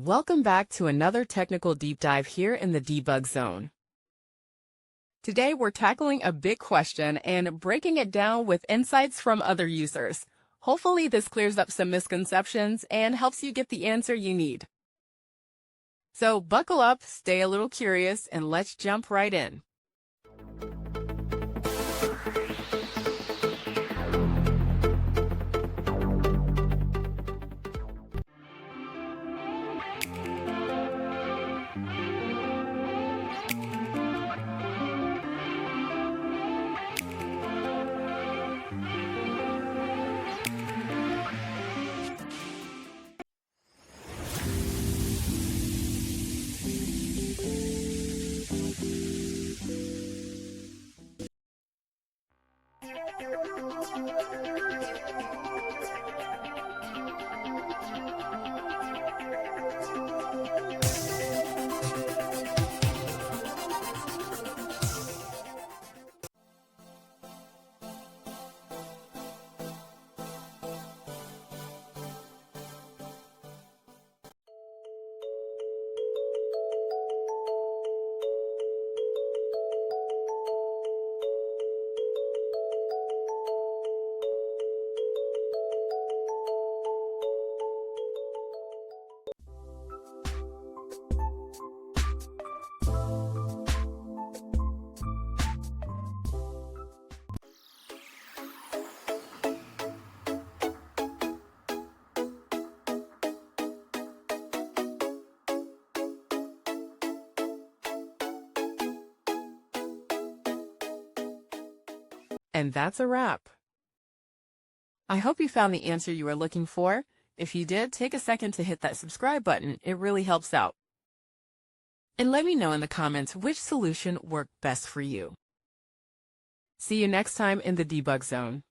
Welcome back to another technical deep dive here in the debug zone. Today we're tackling a big question and breaking it down with insights from other users. Hopefully this clears up some misconceptions and helps you get the answer you need. So buckle up, stay a little curious, and let's jump right in. And that's a wrap. I hope you found the answer you were looking for. If you did, take a second to hit that subscribe button. It really helps out. And let me know in the comments which solution worked best for you. See you next time in the debug zone.